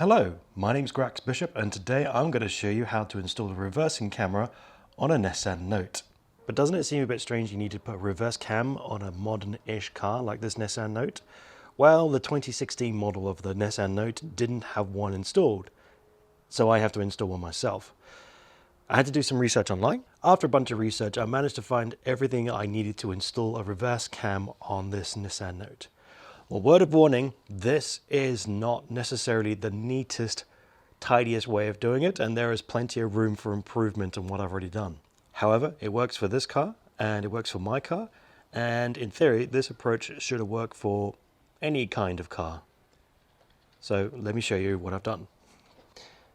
Hello, my name's Grax Bishop and today I'm going to show you how to install a reversing camera on a Nissan Note. But doesn't it seem a bit strange you need to put a reverse cam on a modern-ish car like this Nissan Note? Well, the 2016 model of the Nissan Note didn't have one installed, so I have to install one myself. I had to do some research online. After a bunch of research, I managed to find everything I needed to install a reverse cam on this Nissan Note. Well, word of warning, this is not necessarily the neatest, tidiest way of doing it, and there is plenty of room for improvement on what I've already done. However, it works for this car, and it works for my car, and in theory, this approach should work for any kind of car. So let me show you what I've done.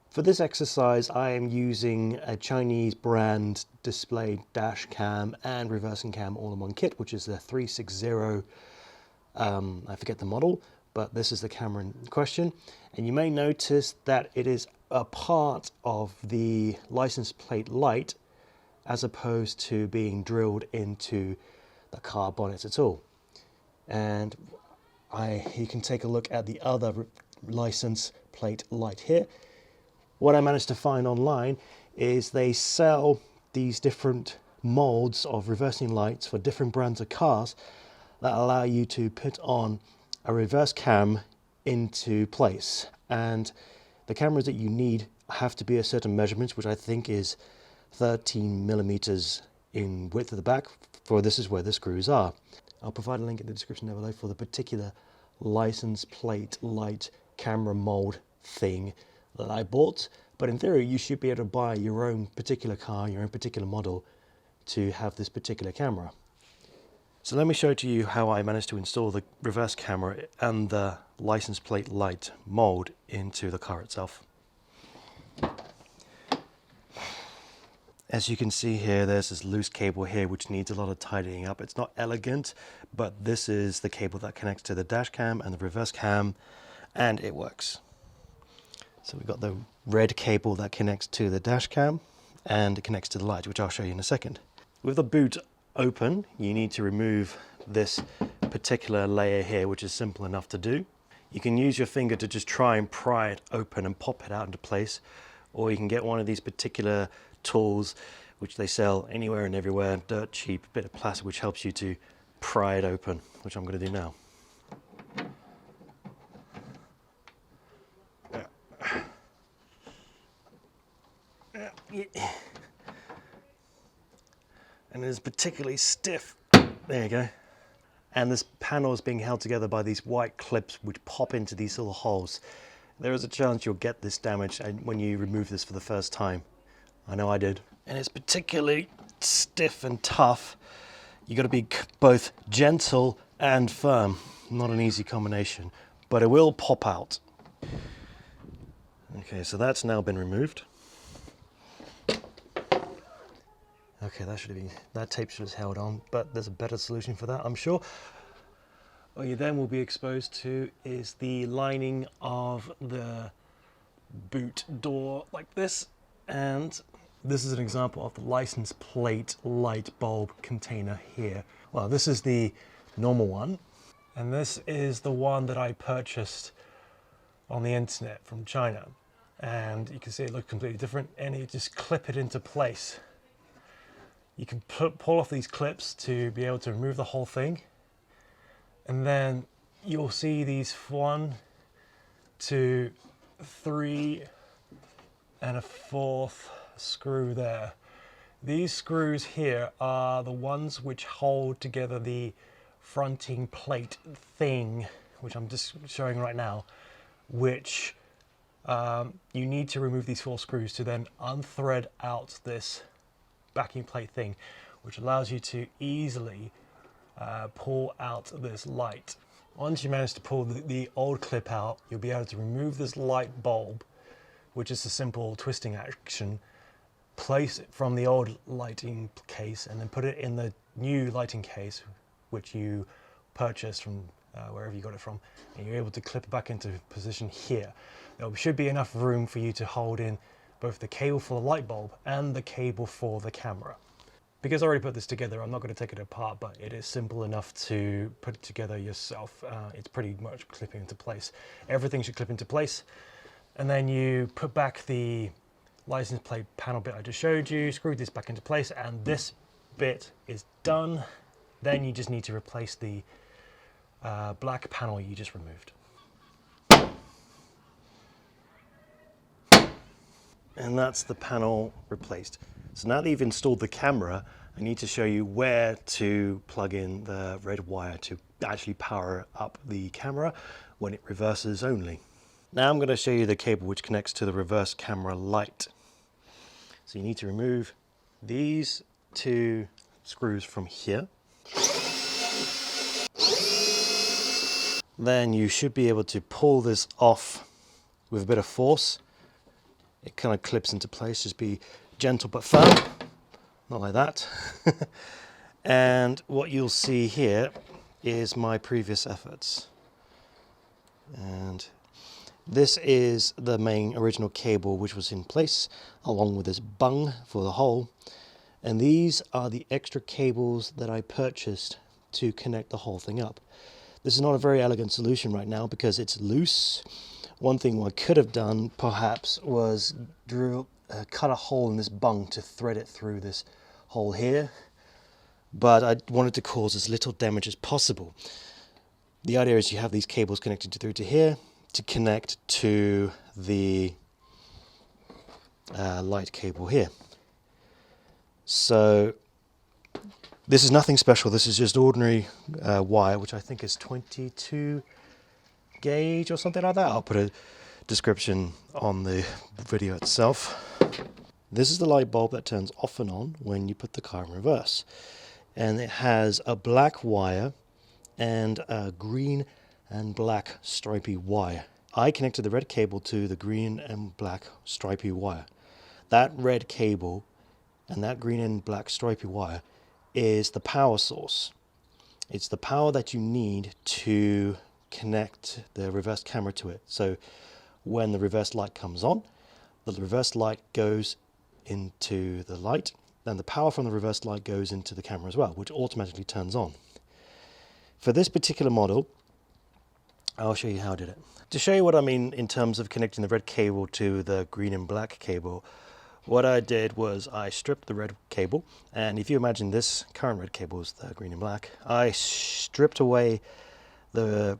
For this exercise, I am using a Chinese brand display dash cam and reversing cam all in one kit, which is the 360. I forget the model, but this is the camera in question. And you may notice that it is a part of the license plate light as opposed to being drilled into the car bonnet at all. And you can take a look at the other license plate light here. What I managed to find online is they sell these different molds of reversing lights for different brands of cars that allow you to put on a reverse cam into place. And the cameras that you need have to be a certain measurement, which I think is 13 millimeters in width at the back, for this is where the screws are. I'll provide a link in the description down below for the particular license plate light camera mold thing that I bought. But in theory, you should be able to buy your own particular car, your own particular model to have this particular camera. So let me show to you how I managed to install the reverse camera and the license plate light mold into the car itself. As you can see here, there's this loose cable here which needs a lot of tidying up. It's not elegant, but this is the cable that connects to the dash cam and the reverse cam, and it works. So we've got the red cable that connects to the dash cam and it connects to the light, which I'll show you in a second. With the boot open, you need to remove this particular layer here, which is simple enough to do. You can use your finger to just try and pry it open and pop it out into place, or you can get one of these particular tools which they sell anywhere and everywhere, dirt cheap, bit of plastic which helps you to pry it open, which I'm going to do now. And it is particularly stiff. There you go. And this panel is being held together by these white clips which pop into these little holes. There is a chance you'll get this damage when you remove this for the first time. I know I did. And it's particularly stiff and tough. You got to be both gentle and firm. Not an easy combination, but it will pop out. Okay, so that's now been removed. Okay, that tape should have held on, but there's a better solution for that, I'm sure. What you then will be exposed to is the lining of the boot door like this, and this is an example of the license plate light bulb container here. Well, this is the normal one, and this is the one that I purchased on the internet from China. And you can see it looks completely different, and you just clip it into place. You can pull off these clips to be able to remove the whole thing, and then you'll see these 1, 2, 3 and a 4th screw there. These screws here are the ones which hold together the fronting plate thing, which I'm just showing right now, which you need to remove these 4 screws to then unthread out this backing plate thing, which allows you to easily pull out this light. Once you manage to pull the old clip out, you'll be able to remove this light bulb, which is a simple twisting action, place it from the old lighting case, and then put it in the new lighting case, which you purchased from wherever you got it from, and you're able to clip it back into position here. There should be enough room for you to hold in both the cable for the light bulb and the cable for the camera. Because I already put this together, I'm not going to take it apart, but it is simple enough to put it together yourself. It's pretty much clipping into place. Everything should clip into place. And then you put back the license plate panel bit I just showed you, screw this back into place, and this bit is done. Then you just need to replace the black panel you just removed. And that's the panel replaced. So now that you've installed the camera, I need to show you where to plug in the red wire to actually power up the camera when it reverses only. Now I'm going to show you the cable which connects to the reverse camera light. So you need to remove these two screws from here. Then you should be able to pull this off with a bit of force. It kind of clips into place, just be gentle but firm, not like that. And what you'll see here is my previous efforts. And this is the main original cable which was in place, along with this bung for the hole. And these are the extra cables that I purchased to connect the whole thing up. This is not a very elegant solution right now because it's loose. One thing I could have done perhaps was cut a hole in this bung to thread it through this hole here, but I wanted to cause as little damage as possible. The idea is you have these cables connected through to here to connect to the light cable here. So this is nothing special, this is just ordinary wire, which I think is 22 gauge or something like that. I'll put a description on the video itself. This is the light bulb that turns off and on when you put the car in reverse. And it has a black wire and a green and black stripy wire. I connected the red cable to the green and black stripy wire. That red cable and that green and black stripy wire is the power source. It's the power that you need to connect the reverse camera to it. So when the reverse light comes on, the reverse light goes into the light, and the power from the reverse light goes into the camera as well, which automatically turns on. For this particular model, I'll show you how I did it. To show you what I mean in terms of connecting the red cable to the green and black cable, what I did was I stripped the red cable, and if you imagine this current red cable is the green and black, I stripped away the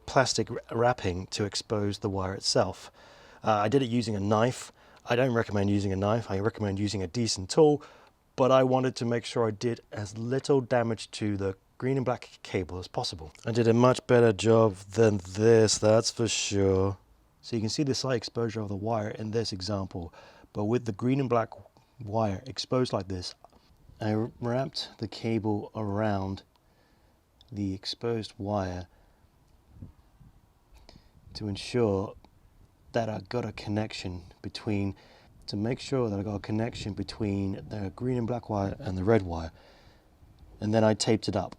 plastic wrapping to expose the wire itself. I did it using a knife. I don't recommend using a knife, I recommend using a decent tool, but I wanted to make sure I did as little damage to the green and black cable as possible. I did a much better job than this, that's for sure. So you can see the slight exposure of the wire in this example, but with the green and black wire exposed like this, I wrapped the cable around the exposed wire to ensure that I got a connection between, to make sure that I got a connection between the green and black wire and the red wire. And then I taped it up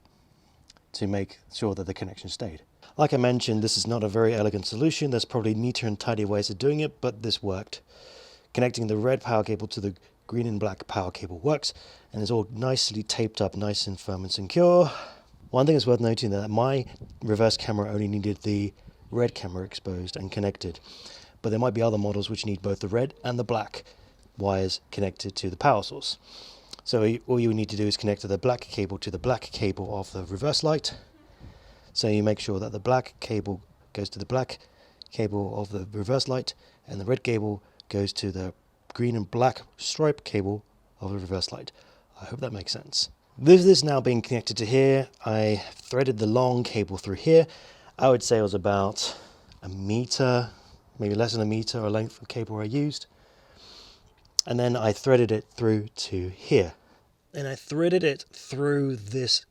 to make sure that the connection stayed. Like I mentioned, this is not a very elegant solution. There's probably neater and tidier ways of doing it, but this worked. Connecting the red power cable to the green and black power cable works, and it's all nicely taped up, nice and firm and secure. One thing is worth noting that my reverse camera only needed the red camera exposed and connected, but there might be other models which need both the red and the black wires connected to the power source. So all you need to do is connect the black cable to the black cable of the reverse light. So you make sure that the black cable goes to the black cable of the reverse light, and the red cable goes to the green and black stripe cable of the reverse light. I hope that makes sense. With this now being connected to here, I threaded the long cable through here. I would say it was about a meter, maybe less than a meter, or length of cable I used. And then I threaded it through to here. And I threaded it through this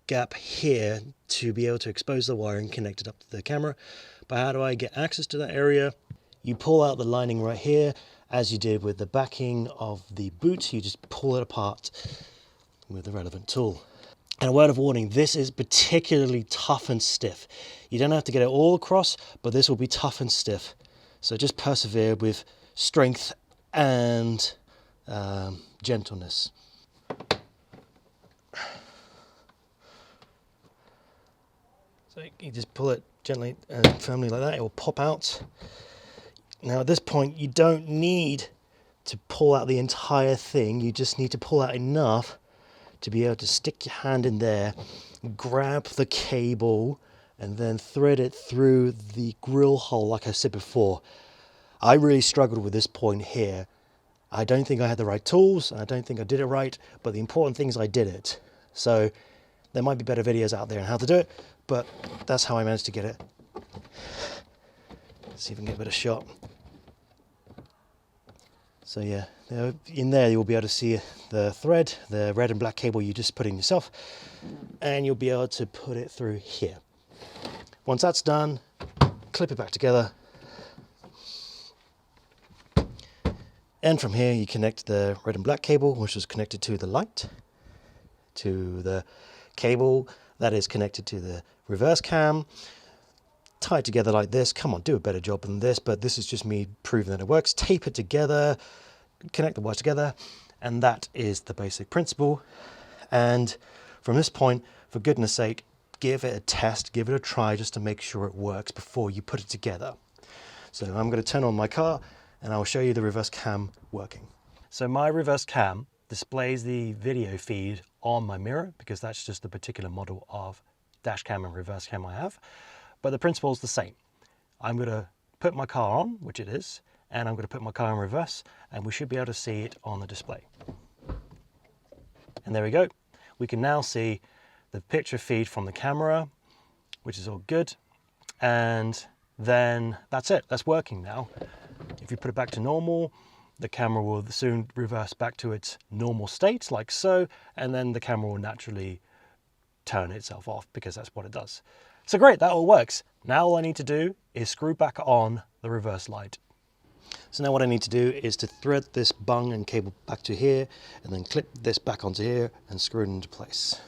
gap here to be able to expose the wire and connect it up to the camera. But how do I get access to that area? You pull out the lining right here, as you did with the backing of the boot. You just pull it apart with the relevant tool. And a word of warning, this is particularly tough and stiff. You don't have to get it all across, but this will be tough and stiff. So just persevere with strength and gentleness. So you just pull it gently and firmly like that, it will pop out. Now at this point you don't need to pull out the entire thing, you just need to pull out enough to be able to stick your hand in there, grab the cable, and then thread it through the grill hole like I said before. I really struggled with this point here. I don't think I had the right tools, I don't think I did it right, but the important thing is I did it. So there might be better videos out there on how to do it, but that's how I managed to get it. Let's see if we can get a better shot. So yeah, in there you'll be able to see the thread, the red and black cable you just put in yourself, and you'll be able to put it through here. Once that's done, clip it back together. And from here you connect the red and black cable, which is connected to the light, to the cable that is connected to the reverse cam, tied together like this. Come on, do a better job than this, but this is just me proving that it works. Tape it together, connect the wires together, and that is the basic principle. And from this point, for goodness sake, give it a test, give it a try just to make sure it works before you put it together. So I'm going to turn on my car and I'll show you the reverse cam working. So my reverse cam displays the video feed on my mirror because that's just the particular model of dash cam and reverse cam I have. But the principle is the same. I'm going to put my car on, which it is, and I'm going to put my car in reverse, and we should be able to see it on the display. And there we go. We can now see the picture feed from the camera, which is all good. And then that's it. That's working now. If you put it back to normal, the camera will soon reverse back to its normal state, like so, and then the camera will naturally turn itself off because that's what it does. So great, that all works. Now all I need to do is screw back on the reverse light. So now what I need to do is to thread this bung and cable back to here, and then clip this back onto here and screw it into place.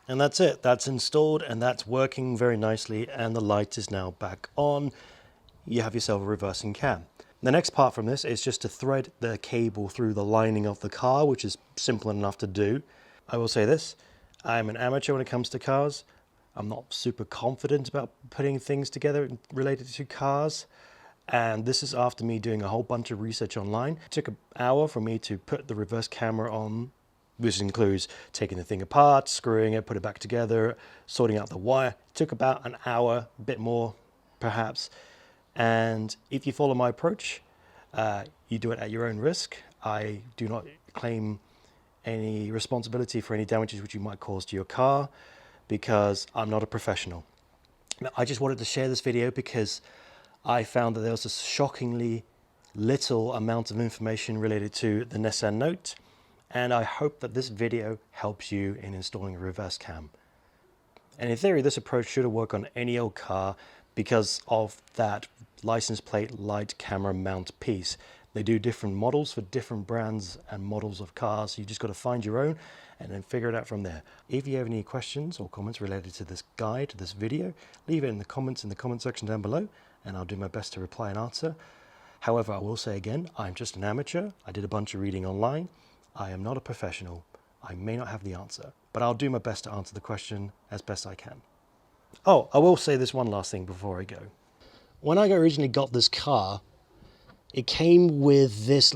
And that's it, that's installed and that's working very nicely, and the light is now back on. You have yourself a reversing cam. The next part from this is just to thread the cable through the lining of the car, which is simple enough to do. I will say this, I'm an amateur when it comes to cars. I'm not super confident about putting things together related to cars. And this is after me doing a whole bunch of research online. It took an hour for me to put the reverse camera on, which includes taking the thing apart, screwing it, put it back together, sorting out the wire. It took about an hour, a bit more perhaps. And if you follow my approach, you do it at your own risk. I do not claim any responsibility for any damages which you might cause to your car because I'm not a professional. I just wanted to share this video because I found that there was a shockingly little amount of information related to the Nissan Note, and I hope that this video helps you in installing a reverse cam. And in theory, this approach should work on any old car because of that license plate light camera mount piece. They do different models for different brands and models of cars. You just got to find your own and then figure it out from there. If you have any questions or comments related to this guide, to this video, leave it in the comment section down below, and I'll do my best to reply and answer. However, I will say again, I'm just an amateur. I did a bunch of reading online. I am not a professional. I may not have the answer, but I'll do my best to answer the question as best I can. Oh, I will say this one last thing before I go. When I originally got this car, it came with this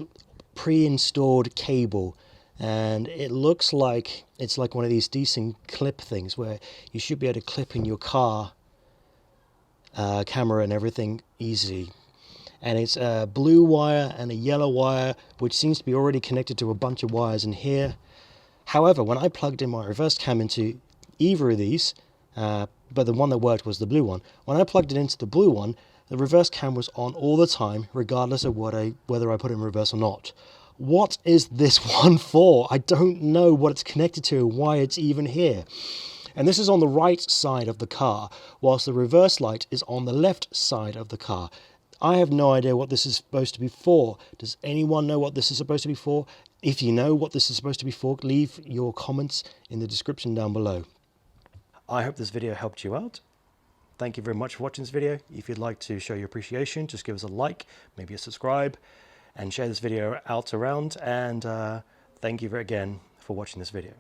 pre-installed cable, and it looks like it's like one of these decent clip things where you should be able to clip in your car camera and everything easy. And it's a blue wire and a yellow wire, which seems to be already connected to a bunch of wires in here. However, when I plugged in my reverse cam into either of these, but the one that worked was the blue one. When I plugged it into the blue one, the reverse cam was on all the time, regardless of whether I put it in reverse or not. What is this one for? I don't know what it's connected to, why it's even here. And this is on the right side of the car, whilst the reverse light is on the left side of the car. I have no idea what this is supposed to be for. Does anyone know what this is supposed to be for? If you know what this is supposed to be for, leave your comments in the description down below. I hope this video helped you out. Thank you very much for watching this video. If you'd like to show your appreciation, just give us a like, maybe a subscribe, and share this video out around. And thank you again for watching this video.